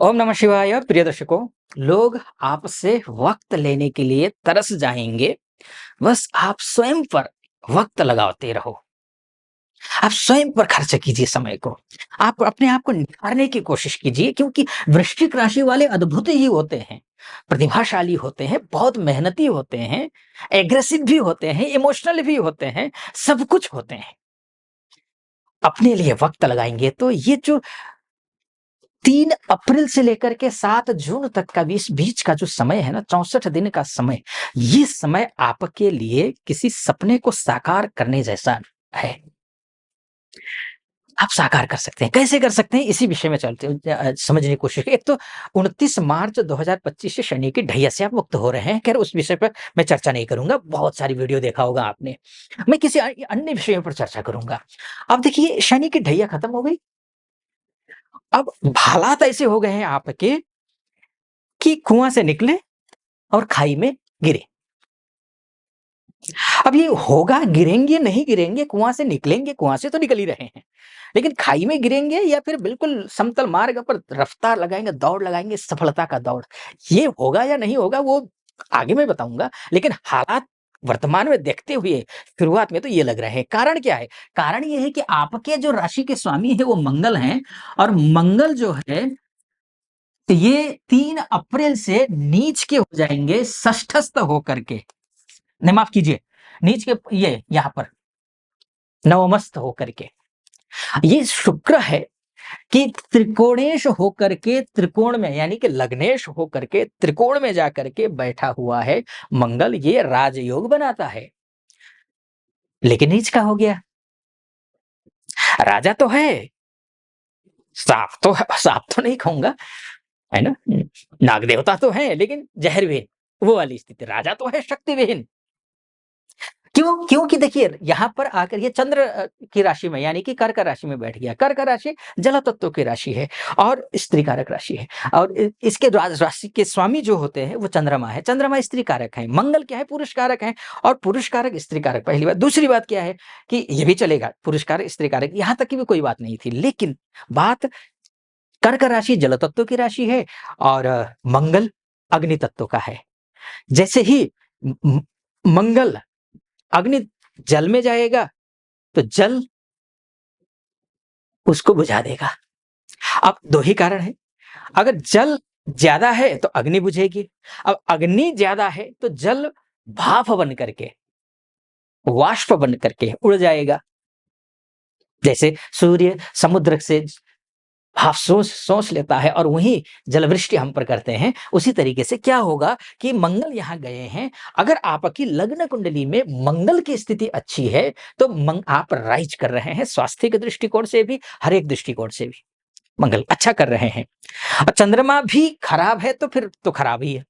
ओम नमः शिवाय। प्रिय दर्शकों, लोग आपसे वक्त लेने के लिए तरस जाएंगे। बस आप स्वयं पर वक्त लगाते रहो। आप स्वयं पर खर्च कीजिए समय को। आप अपने आप को निखारने की कोशिश कीजिए, क्योंकि वृश्चिक राशि वाले अद्भुत ही होते हैं, प्रतिभाशाली होते हैं, बहुत मेहनती होते हैं, एग्रेसिव भी होते हैं, इमोशनल भी होते हैं, सब कुछ होते हैं। अपने लिए वक्त लगाएंगे तो ये जो 3 अप्रैल से लेकर के 7 जून तक का बीच बीच का जो समय है ना, 64 दिन का समय, ये समय आपके लिए किसी सपने को साकार करने जैसा है। आप साकार कर सकते हैं। कैसे कर सकते हैं? इसी विषय में चलते समझने की कोशिश करें। एक तो 29 मार्च 2025 से शनि की ढैया से आप मुक्त हो रहे हैं। खैर उस विषय पर मैं चर्चा नहीं करूँगा, बहुत सारी वीडियो देखा होगा आपने। मैं किसी अन्य विषयों पर चर्चा करूँगा। अब देखिए, शनि की ढैया खत्म हो गई। अब हालात ऐसे हो गए हैं आपके कि कुआँ से निकले और खाई में गिरे। अब ये होगा, गिरेंगे, नहीं गिरेंगे, कुआँ से निकलेंगे, कुआँ से तो निकल ही रहे हैं। लेकिन खाई में गिरेंगे या फिर बिल्कुल समतल मार्ग पर रफ्तार लगाएँगे, दौड़ लगाएँगे, सफलता का दौड़। ये होगा या नहीं होगा वो आगे मैं बताऊँगा। लेकिन हालात वर्तमान में देखते हुए शुरुआत में तो ये लग रहे हैं। कारण क्या है? कारण ये है कि आपके जो राशि के स्वामी हैं वो मंगल हैं, और मंगल जो है ये 3 अप्रैल से नीच के हो जाएँगे, षष्ठस्थ होकर के। नहीं, माफ़ कीजिए, नीच के ये यहाँ पर नवमस्थ होकर के। ये शुक्र है कि त्रिकोणेश होकर के त्रिकोण में, यानी कि लग्नेश होकर के त्रिकोण में जाकर के बैठा हुआ है मंगल, ये राजयोग बनाता है। लेकिन नीच का हो गया। राजा तो है, साफ तो नहीं कहूँगा, है ना? नाग देवता तो हैं, लेकिन जहर विहीन, वो वाली स्थिति। राजा तो है, शक्ति विहीन। क्यों? क्योंकि देखिए, यहाँ पर आकर ये चंद्र की राशि में, यानी कि कर्क राशि में बैठ गया। कर्क राशि जल तत्व की राशि है और स्त्री कारक राशि है, और इसके राशि के स्वामी जो होते हैं वो चंद्रमा है। चंद्रमा स्त्री कारक है, मंगल क्या है? पुरुष कारक है, और पुरुष कारक स्त्री कारक, पहली बात। दूसरी बात क्या है कि ये भी चलेगा, पुरुष कारक स्त्री कारक, यहाँ तक की भी कोई बात नहीं थी। लेकिन बात, कर्क राशि जल तत्व की राशि है और मंगल अग्नि तत्व का है। जैसे ही म- म- मंगल अग्नि जल में जाएगा तो जल उसको बुझा देगा। अब 2 ही कारण है, अगर जल ज्यादा है तो अग्नि बुझेगी, अब अग्नि ज्यादा है तो जल भाप बन करके, वाष्प बन करके उड़ जाएगा। जैसे सूर्य समुद्र से भाप सोच सोच लेता है और वहीं जलवृष्टि हम पर करते हैं, उसी तरीके से क्या होगा कि मंगल यहाँ गए हैं। अगर आपकी लग्न कुंडली में मंगल की स्थिति अच्छी है तो आप राइज कर रहे हैं, स्वास्थ्य के दृष्टिकोण से भी, हर एक दृष्टिकोण से भी मंगल अच्छा कर रहे हैं। और चंद्रमा भी खराब है तो फिर तो खराब ही है,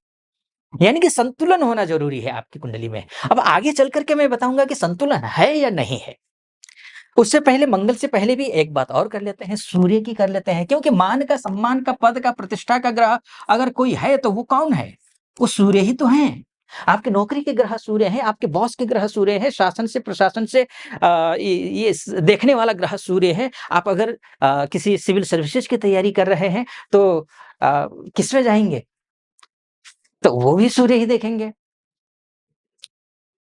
यानी कि संतुलन होना जरूरी है आपकी कुंडली में। अब आगे चल करके मैं बताऊंगा कि संतुलन है या नहीं है। उससे पहले, मंगल से पहले भी एक बात और कर लेते हैं, सूर्य की कर लेते हैं, क्योंकि मान का, सम्मान का, पद का, प्रतिष्ठा का ग्रह अगर कोई है तो वो कौन है? वो सूर्य ही तो हैं। आपके नौकरी के ग्रह सूर्य हैं, आपके बॉस के ग्रह सूर्य हैं, शासन से, प्रशासन से देखने वाला ग्रह सूर्य है। आप अगर किसी सिविल सर्विसेज की तैयारी कर रहे हैं तो किसमें जाएंगे? तो वो भी सूर्य ही देखेंगे।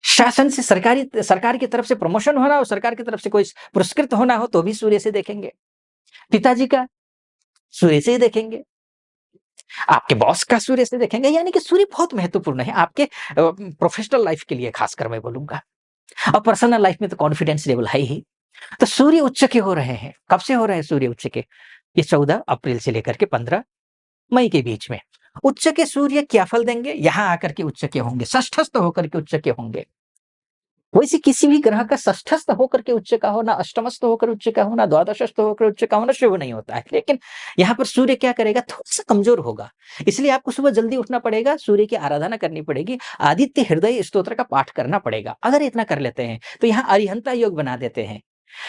शासन से, सरकार की तरफ से प्रमोशन होना हो, सरकार की तरफ से कोई पुरस्कृत होना हो तो भी सूर्य से देखेंगे। पिताजी का सूर्य से ही देखेंगे, आपके बॉस का सूर्य से देखेंगे, यानी कि सूर्य बहुत महत्वपूर्ण है आपके प्रोफेशनल लाइफ के लिए, खासकर मैं बोलूँगा। और पर्सनल लाइफ में तो कॉन्फिडेंस लेवल है ही। तो सूर्य उच्च के हो रहे हैं, कब से हो रहे हैं सूर्य उच्च के? ये 14 अप्रैल से लेकर के 15 मई के बीच में। उच्च के सूर्य क्या फल देंगे? यहाँ आकर के उच्च के होंगे, षष्ठस्थ होकर के उच्च के होंगे। वैसे किसी भी ग्रह का षष्ठस्थ होकर के उच्च का होना, अष्टमस्थ होकर उच्च का होना, द्वादशस्थ होकर उच्च का होना शुभ नहीं होता है। लेकिन यहाँ पर सूर्य क्या करेगा? थोड़ा-सा कमजोर होगा। इसलिए आपको सुबह जल्दी उठना पड़ेगा, सूर्य की आराधना करनी पड़ेगी, आदित्य हृदय स्तोत्र का पाठ करना पड़ेगा। अगर इतना कर लेते हैं, तो यहाँ अरिहंता योग बना देते हैं।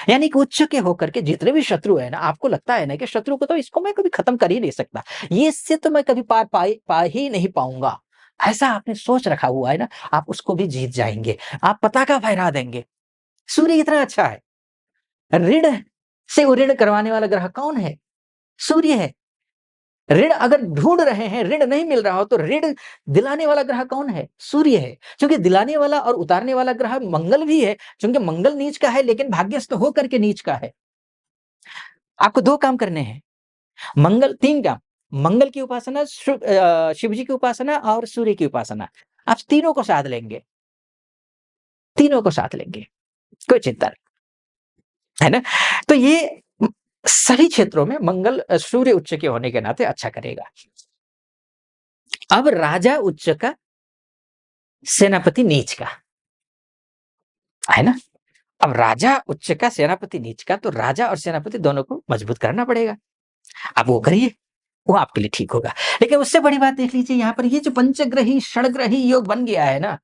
यानी कि उच्च के होकर के जितने भी शत्रु है ना, आपको लगता है ना कि शत्रु को तो इसको मैं कभी खत्म कर ही नहीं सकता, ये इससे तो मैं कभी पा ही नहीं पाऊंगा, ऐसा आपने सोच रखा हुआ है ना, आप उसको भी जीत जाएंगे। आप पताका फहरा देंगे। सूर्य इतना अच्छा है। ऋण से ऋण करवाने वाला ग्रह कौन है? सूर्य है। ऋण अगर ढूंढ रहे हैं, ऋण नहीं मिल रहा हो, तो ऋण दिलाने वाला ग्रह कौन है? सूर्य है। क्योंकि दिलाने वाला और उतारने वाला ग्रह मंगल भी है, क्योंकि मंगल नीच का है लेकिन भाग्यस्थ होकर के नीच का है। आपको 2 काम करने हैं। मंगल 3 काम, मंगल की उपासना, शिव जी की उपासना और सूर्य की उपासना। आप तीनों को साध लेंगे, तीनों को साथ लेंगे, कोई चिंता नहीं, है ना? तो ये सभी क्षेत्रों में मंगल सूर्य उच्च के होने के नाते अच्छा करेगा। अब राजा उच्च का, सेनापति नीच का, है ना? अब राजा उच्च का, सेनापति नीच का, तो राजा और सेनापति दोनों को मजबूत करना पड़ेगा। आप वो करिए, वो आपके लिए ठीक होगा। लेकिन उससे बड़ी बात देख लीजिए, यहाँ पर ये जो पंचग्रही, षडग्रही योग बन गया है ना,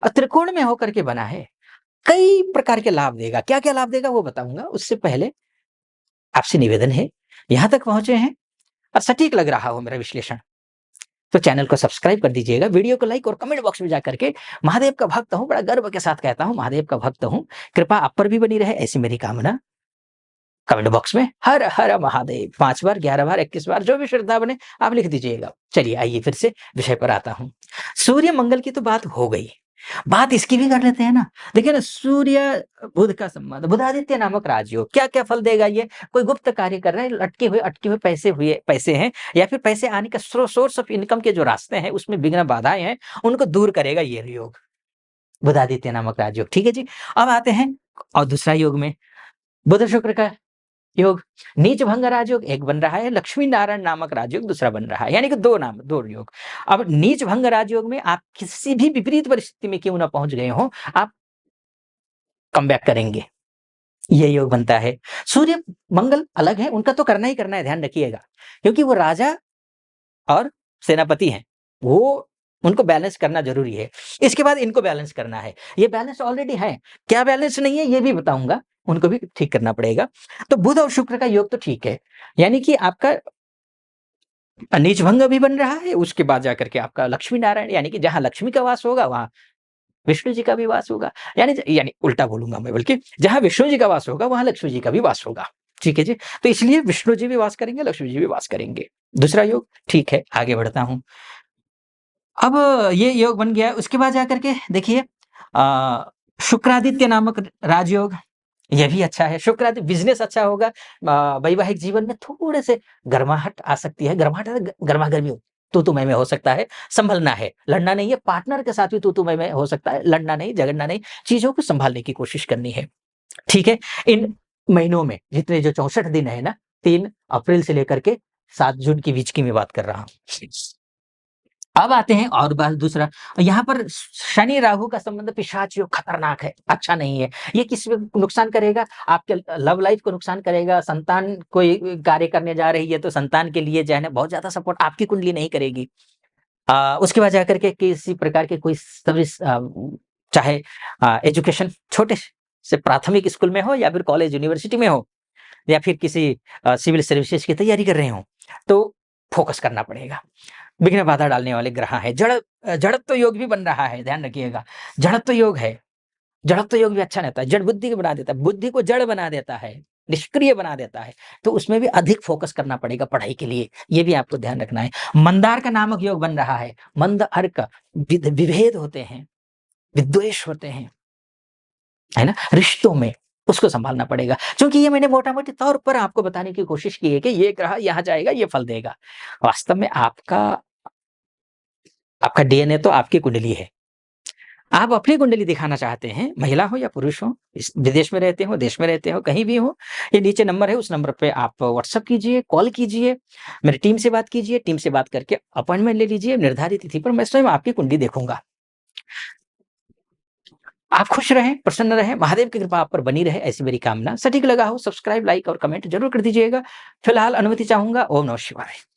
त्रिकोण में होकर के बना है, कई प्रकार के लाभ देगा। क्या-क्या लाभ देगा वो बताऊँगा, उससे पहले आपसे निवेदन है, यहाँ तक पहुँचे हैं और सटीक लग रहा हो मेरा विश्लेषण, तो चैनल को सब्सक्राइब कर दीजिएगा, वीडियो को लाइक और कमेंट बॉक्स में जाकर के महादेव का भक्त हूँ, बड़ा गर्व के साथ कहता हूँ, महादेव का भक्त हूँ, कृपा आप पर भी बनी रहे, ऐसी मेरी कामना। कमेंट बॉक्स में हर हर महादेव 5 बार, 11 बार, 21 बार, जो भी श्रद्धा बने आप लिख दीजिएगा। चलिए आइए फिर से विषय पर आता हूँ। सूर्य मंगल की तो बात हो गई, बात इसकी भी कर लेते हैं ना। देखिए ना, सूर्य बुध का संबंध, बुधादित्य नामक राजयोग क्या-क्या फल देगा ये? कोई गुप्त कार्य कर रहे हैं, अटके हुए पैसे हैं, या फिर पैसे आने का सोर्स ऑफ इनकम के जो रास्ते हैं उसमें विघ्न बाधाएँ हैं, उनको दूर करेगा ये योग, बुधादित्य नामक राजयोग। ठीक है जी। अब आते हैं और दूसरा योग में, बुध शुक्र का योग, नीच भंग राजयोग एक बन रहा है, लक्ष्मी नारायण नामक राजयोग दूसरा बन रहा है, यानी कि 2 योग। अब नीच भंग राजयोग में आप किसी भी विपरीत परिस्थिति में क्यों ना पहुंच गए हो, आप कमबैक करेंगे, ये योग बनता है। सूर्य मंगल अलग है, उनका तो करना ही करना है, ध्यान रखिएगा, क्योंकि वो राजा और सेनापति हैं, वो उनको बैलेंस करना ज़रूरी है। इसके बाद इनको बैलेंस करना है, ये बैलेंस ऑलरेडी है, क्या बैलेंस नहीं है ये भी बताऊँगा, उनको भी ठीक करना पड़ेगा। तो बुध और शुक्र का योग तो ठीक है, यानी कि आपका नीच भंग भी बन रहा है, उसके बाद जाकर के आपका लक्ष्मी नारायण, यानी कि जहाँ लक्ष्मी का वास होगा, वहाँ विष्णु जी का भी वास होगा। यानी उल्टा बोलूँगा मैं, बल्कि जहाँ विष्णु जी का वास होगा, वहाँ लक्ष्मी जी का भी वास होगा। ठीक है जी? तो इसलिए विष्णु जी भी वास करेंगे, लक्ष्मी जी भी वास करेंगे। दूसरा योग ठीक है, आगे बढ़ता हूँ। अब ये योग बन गया, उसके बाद जाकर के देखिए शुक्रादित्य नामक राजयोग, ये भी अच्छा है। शुक्रादित्य, बिज़नेस अच्छा होगा, वैवाहिक जीवन में थोड़े से गर्माहट आ सकती है, गर्मा-गर्मी, तू-तू मैं-मैं हो सकता है, सँभलना है, लड़ना नहीं है, पार्टनर के साथ भी तू-तू मैं-मैं हो सकता है, लड़ना नहीं, झगड़ना नहीं, चीज़ों को सँभालने की कोशिश करनी है, ठीक है? इन महीनों में जितने जो 64 दिन है ना, 3 अप्रैल से लेकर के 7 जून के बीच की मैं बात कर रहा हूँ। अब आते हैं और बात दूसरा, यहाँ पर शनि राहु का संबंध पिशाच योग खतरनाक है, अच्छा नहीं है। ये किसी को नुकसान करेगा, आपके लव लाइफ को नुकसान करेगा, संतान कोई कार्य करने जा रही है तो संतान के लिए जो है ना बहुत ज़्यादा सपोर्ट आपकी कुंडली नहीं करेगी। उसके बाद जाकर के किसी प्रकार के कोई सर्विस, चाहे एजुकेशन छोटे से प्राथमिक स्कूल में हो या फिर कॉलेज यूनिवर्सिटी में हो, या फिर किसी सिविल सर्विसेज की तैयारी कर रहे हो, तो फोकस करना पड़ेगा। विघ्न बाधा डालने वाले ग्रह हैं। जड़त्व योग भी बन रहा है, ध्यान रखिएगा। जड़त्व योग है, जड़त्व योग भी अच्छा रहता है, जड़ बुद्धि को बना देता है, बुद्धि को जड़ बना देता है, निष्क्रिय बना देता है, तो उसमें भी अधिक फोकस करना पड़ेगा पढ़ाई के लिए, ये भी आपको ध्यान रखना है। मंदार का नामक योग बन रहा है, मंद अर्क, विभेद होते हैं, विद्वेष होते हैं, है ना? रिश्तों में उसको सँभालना पड़ेगा, क्योंकि ये मैंने मोटा-मोटी तौर पर आपको बताने की कोशिश की है कि ये ग्रह यहाँ जाएगा, ये फल देगा। वास्तव में आपका डीएनए तो आपकी कुंडली है। आप अपनी कुंडली दिखाना चाहते हैं, महिला हो या पुरुष हो, विदेश में रहते हो, देश में रहते हो, कहीं भी हो, ये नीचे नंबर है, उस नंबर पे आप व्हाट्सएप कीजिए, कॉल कीजिए, मेरी टीम से बात कीजिए, टीम से बात करके अपॉइंटमेंट ले लीजिए, निर्धारित तिथि पर मैं स्वयं आपकी कुंडली देखूँगा। आप खुश रहें, प्रसन्न रहें, महादेव की कृपा आप पर बनी रहे, ऐसी मेरी कामना। सटीक लगा हो, सब्सक्राइब, लाइक और कमेंट ज़रूर कर दीजिएगा। फिलहाल अनुमति चाहूँगा। ओम नमः शिवाय।